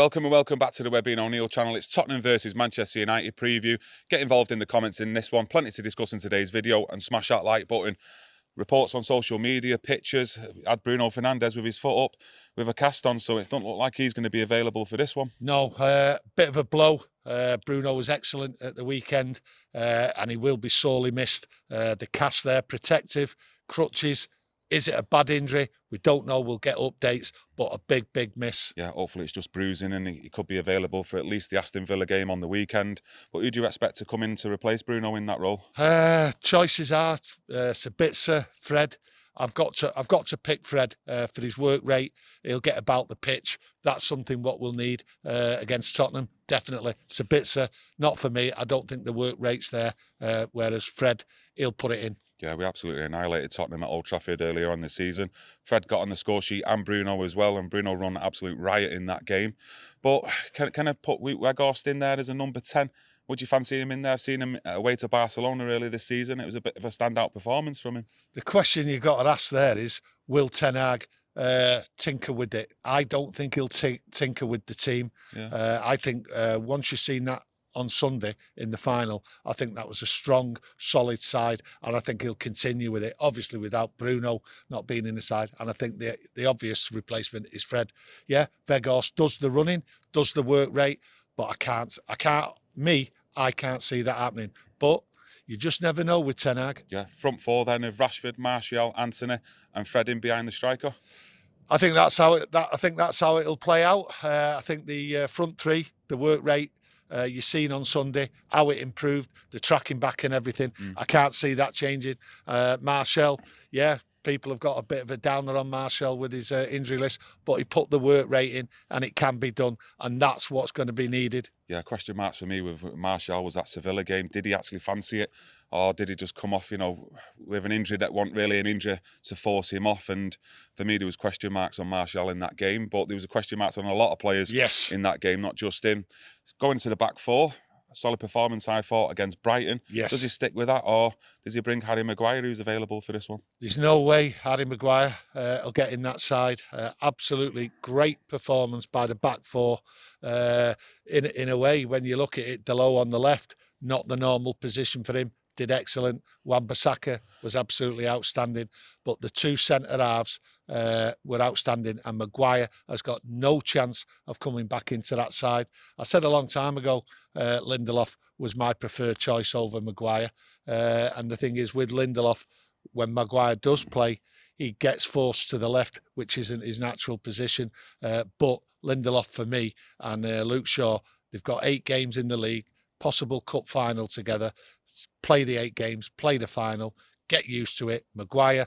Welcome and welcome back to the Webby O'Neill channel. It's Tottenham versus Manchester United preview. Get involved in the comments in this one. Plenty to discuss in today's video, and smash that like button. Reports on social media, pictures. Had Bruno Fernandes with his foot up with a cast on, so it doesn't look like he's going to be available for this one. No, bit of a blow. Bruno was excellent at the weekend, and he will be sorely missed. The cast there, protective, crutches. Is it a bad injury? We don't know. We'll get updates, but a big, big miss. Yeah, hopefully it's just bruising and he could be available for at least the Aston Villa game on the weekend. But who do you expect to come in to replace Bruno in that role? Choices are Sabitzer, Fred. I've got to pick Fred for his work rate. He'll get about the pitch. That's something what we'll need against Tottenham. Definitely. Sabitzer, not for me. I don't think the work rate's there. Whereas Fred, he'll put it in. Yeah, we absolutely annihilated Tottenham at Old Trafford earlier on this season. Fred got on the score sheet and Bruno as well, and Bruno run absolute riot in that game. But can I put Weghorst in there as a number 10? Would you fancy him in there? I've seen him away to Barcelona earlier this season. It was a bit of a standout performance from him. The question you've got to ask there is, will Ten Hag tinker with it? I don't think he'll tinker with the team. Yeah. I think once you've seen that on Sunday in the final, I think that was a strong, solid side, and I think he'll continue with it, obviously without Bruno not being in the side. And I think the obvious replacement is Fred. Yeah, Weghorst does the running, does the work rate, but I can't see that happening. But you just never know with Ten Hag. Yeah, front four then of Rashford, Martial, Antony, and Fred in behind the striker. I think that's how it'll play out. I think the front three, the work rate, you've seen on Sunday how it improved, the tracking back and everything. I can't see that changing. Martial, yeah, people have got a bit of a downer on Martial with his injury list, but he put the work rate in and it can be done, and that's what's going to be needed. Yeah, question marks for me with Martial was that Sevilla game. Did he actually fancy it, or did he just come off, with an injury that wasn't really an injury to force him off? And for me, there was question marks on Martial in that game, but there was a question marks on a lot of players in that game, not just him. Going to the back four, a solid performance, I thought, against Brighton. Yes. Does he stick with that, or does he bring Harry Maguire, who's available for this one? There's no way Harry Maguire will get in that side. Absolutely great performance by the back four. In a way, when you look at it, Dalot on the left, not the normal position for him. Did excellent. Wan-Bissaka was absolutely outstanding. But the two centre-halves were outstanding, and Maguire has got no chance of coming back into that side. I said a long time ago, Lindelof was my preferred choice over Maguire. And the thing is, with Lindelof, when Maguire does play, he gets forced to the left, which isn't his natural position. But Lindelof, for me, and Luke Shaw, they've got 8 games in the league, possible cup final together. Play the 8 games, play the final, get used to it. Maguire,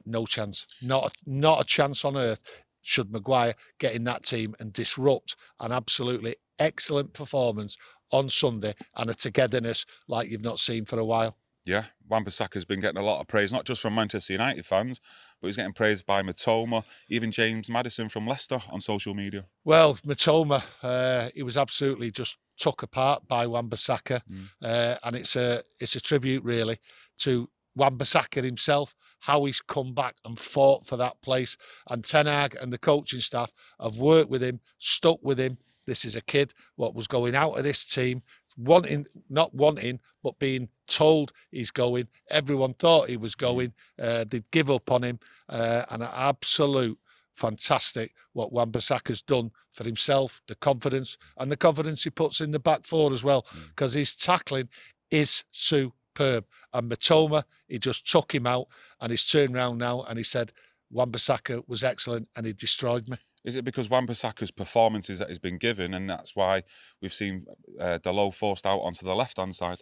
no chance. Not a chance on earth should Maguire get in that team and disrupt an absolutely excellent performance on Sunday and a togetherness like you've not seen for a while. Yeah, Wan-Bissaka's been getting a lot of praise, not just from Manchester United fans, but he's getting praised by Matoma, even James Maddison from Leicester on social media. Well, Matoma, he was absolutely just took apart by Wan-Bissaka, and it's a tribute really to Wan-Bissaka himself, how he's come back and fought for that place. And Ten Hag and the coaching staff have worked with him, stuck with him. This is a kid what was going out of this team, not wanting, but being told he's going. Everyone thought he was going. They'd give up on him, and an absolute fantastic what Wan-Bissaka's done for himself, the confidence he puts in the back four as well, because his tackling is superb. And Matoma, he just took him out, and he's turned around now and he said Wan-Bissaka was excellent and he destroyed me. Is it because Wan-Bissaka's performances that he's been given, and that's why we've seen Dalot forced out onto the left-hand side?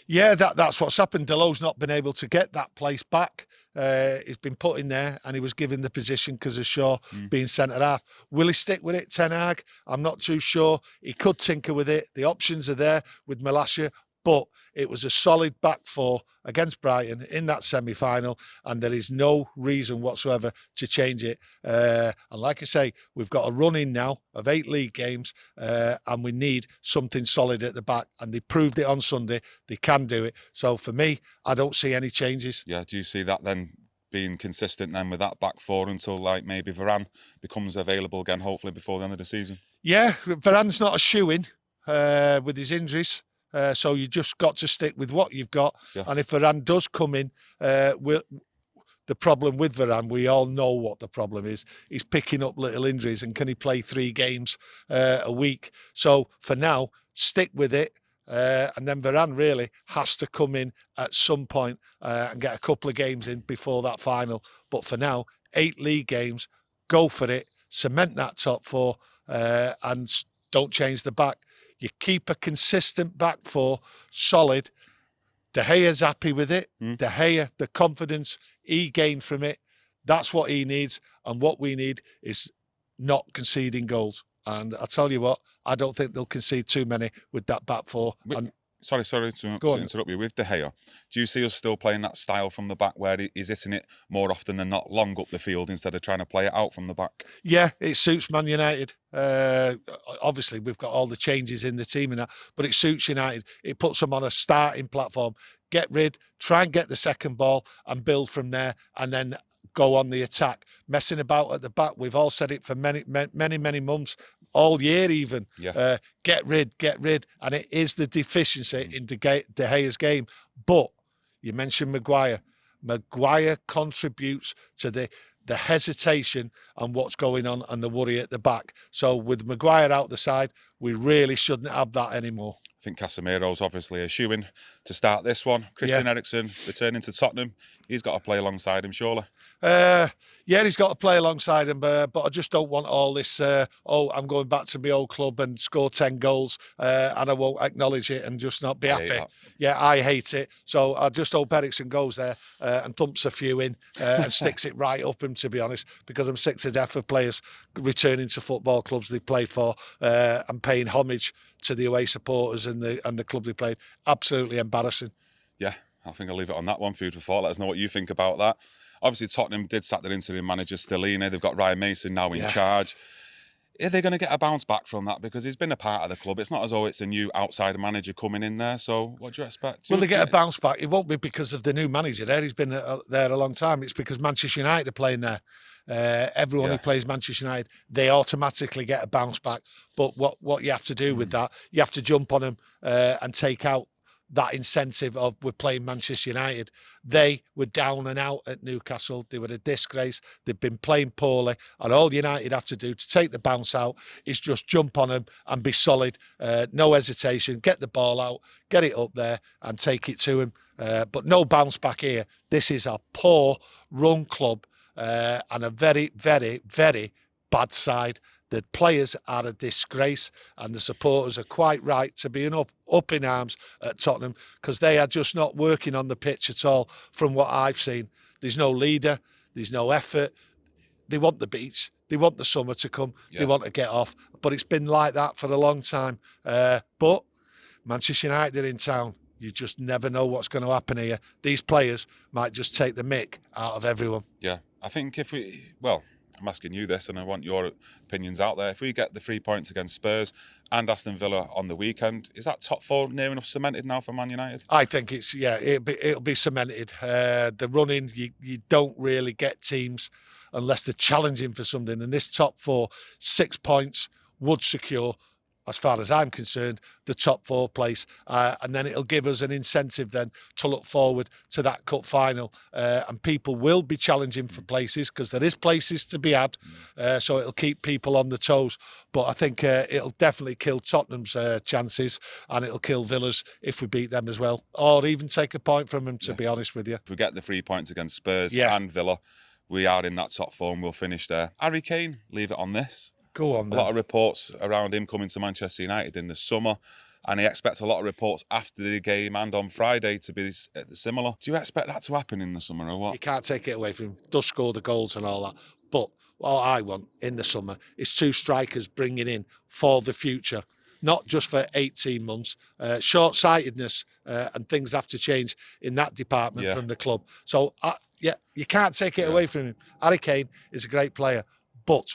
Yeah, that's what's happened. Dalot's not been able to get that place back. He's been put in there and he was given the position because of Shaw being centre-half. Will he stick with it, Ten Hag? I'm not too sure. He could tinker with it. The options are there with Malacia, but it was a solid back four against Brighton in that semi-final, and there is no reason whatsoever to change it. And like I say, we've got a run in now of 8 league games, and we need something solid at the back, and they proved it on Sunday. They can do it. So for me, I don't see any changes. Yeah, do you see that then being consistent then with that back four until like maybe Varane becomes available again, hopefully before the end of the season? Yeah, Varane's not a shoo-in with his injuries. So you just got to stick with what you've got. Yeah. And if Varane does come in, the problem with Varane, we all know what the problem is. He's picking up little injuries, and can he play 3 games a week? So for now, stick with it. And then Varane really has to come in at some point and get a couple of games in before that final. But for now, 8 league games, go for it, cement that top 4, and don't change the back. You keep a consistent back 4, solid. De Gea's happy with it. De Gea, the confidence he gained from it, that's what he needs. And what we need is not conceding goals. And I tell you what, I don't think they'll concede too many with that back 4. Sorry to interrupt you. With De Gea, do you see us still playing that style from the back where he's hitting it more often than not long up the field instead of trying to play it out from the back? Yeah, it suits Man United. Obviously, we've got all the changes in the team and that, but it suits United. It puts them on a starting platform. Try and get the second ball and build from there, and then go on the attack. Messing about at the back, we've all said it for many months, all year even. Yeah. Get rid, and it is the deficiency in De Gea's game. But you mentioned Maguire. Maguire contributes to the hesitation and what's going on and the worry at the back. So with Maguire out the side, we really shouldn't have that anymore. I think Casemiro's obviously a shoo-in to start this one. Christian Eriksen returning to Tottenham. He's got to play alongside him, surely. Yeah, he's got to play alongside him, but I just don't want all this, I'm going back to my old club and score 10 goals and I won't acknowledge it and just not be happy. Yeah, I hate it. So I just hope Eriksen goes there and thumps a few in and sticks it right up him, to be honest, because I'm sick to death of players returning to football clubs they played for and paying homage to the away supporters and the club they played. Absolutely embarrassing. Yeah, I think I'll leave it on that one. Food for thought. Let us know what you think about that. Obviously, Tottenham did sack their interim manager, Stellini. They've got Ryan Mason now in charge. Are they going to get a bounce back from that? Because he's been a part of the club. It's not as though it's a new outside manager coming in there. So what do you expect? Will they get a bounce back? It won't be because of the new manager there. He's been there a long time. It's because Manchester United are playing there. Everyone who plays Manchester United, they automatically get a bounce back. But what you have to do with that, you have to jump on them and take out that incentive of we're playing Manchester United. They were down and out at Newcastle. They were a disgrace. They've been playing poorly. And all United have to do to take the bounce out is just jump on them and be solid. No hesitation. Get the ball out, get it up there and take it to him. But no bounce back here. This is a poor run club and a very, very, very bad side. The players are a disgrace and the supporters are quite right to be up in arms at Tottenham because they are just not working on the pitch at all from what I've seen. There's no leader, there's no effort. They want the beach, they want the summer to come, they want to get off. But it's been like that for a long time. But Manchester United are in town. You just never know what's going to happen here. These players might just take the mick out of everyone. Yeah, I think I'm asking you this and I want your opinions out there. If we get the 3 points against Spurs and Aston Villa on the weekend, is that top 4 near enough cemented now for Man United? I think it'll be cemented. The running, you don't really get teams unless they're challenging for something. And this top 4, 6 points would secure, as far as I'm concerned, the top 4 place. And then it'll give us an incentive then to look forward to that cup final. And people will be challenging for places because there is places to be had. So it'll keep people on the toes. But I think it'll definitely kill Tottenham's chances and it'll kill Villa's if we beat them as well. Or even take a point from them, to be honest with you. If we get the 3 points against Spurs and Villa, we are in that top 4 and we'll finish there. Harry Kane, leave it on this. Go on, then. A lot of reports around him coming to Manchester United in the summer, and he expects a lot of reports after the game and on Friday to be similar. Do you expect that to happen in the summer or what? You can't take it away from him. Does score the goals and all that. But what I want in the summer is 2 strikers bringing in for the future, not just for 18 months. Short-sightedness and things have to change in that department from the club. So, you can't take it away from him. Harry Kane is a great player, but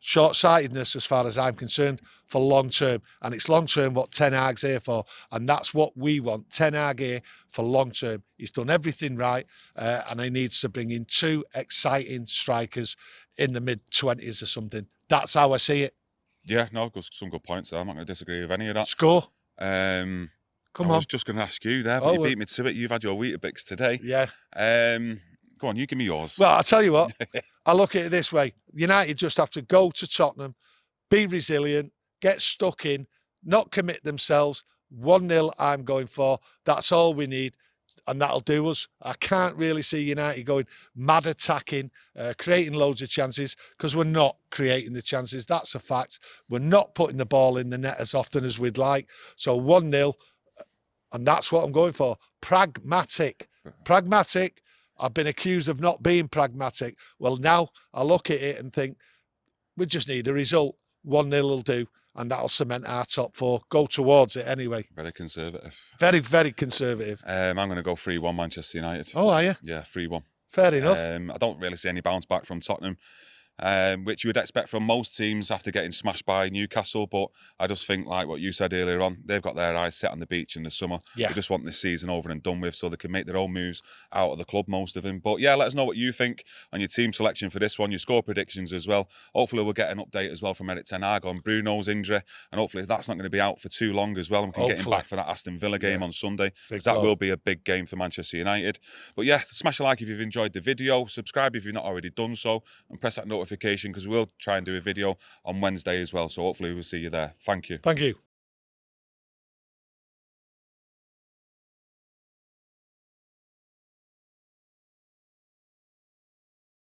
short-sightedness as far as I'm concerned for long term, and it's long term what Ten Hag's here for, and that's what we want. Ten Hag here for long term. He's done everything right, and he needs to bring in 2 exciting strikers in the mid-20s or something. That's how I see it. Yeah, no, some good points there. I'm not going to disagree with any of that. Score. Come Come I was on. just going to ask you there, but you beat me to it. You've had your Weetabix today. Yeah. Go on, you give me yours. Well, I'll tell you what. I look at it this way. United just have to go to Tottenham, be resilient, get stuck in, not commit themselves. 1-0 I'm going for. That's all we need, and that'll do us. I can't really see United going mad attacking, creating loads of chances, because we're not creating the chances. That's a fact. We're not putting the ball in the net as often as we'd like. So 1-0, and that's what I'm going for. Pragmatic. Pragmatic. I've been accused of not being pragmatic. Well, now I look at it and think we just need a result. 1-0 will do, and that'll cement our top 4. Go towards it anyway. Very conservative. Very, very conservative. I'm going to go 3-1 Manchester United. Oh, are you? Yeah, 3-1. Fair enough. I don't really see any bounce back from Tottenham, which you would expect from most teams after getting smashed by Newcastle. But I just think, like what you said earlier on, they've got their eyes set on the beach in the summer. Yeah. They just want this season over and done with so they can make their own moves out of the club, most of them. But yeah, let us know what you think on your team selection for this one, your score predictions as well. Hopefully we'll get an update as well from Erik ten Hag on Bruno's injury, and hopefully that's not going to be out for too long as well, and we can get him back for that Aston Villa game on Sunday, because that will be a big game for Manchester United. But yeah, smash a like if you've enjoyed the video, subscribe if you've not already done so, and press that notification, because we'll try and do a video on Wednesday as well. So hopefully we'll see you there. Thank you. Thank you.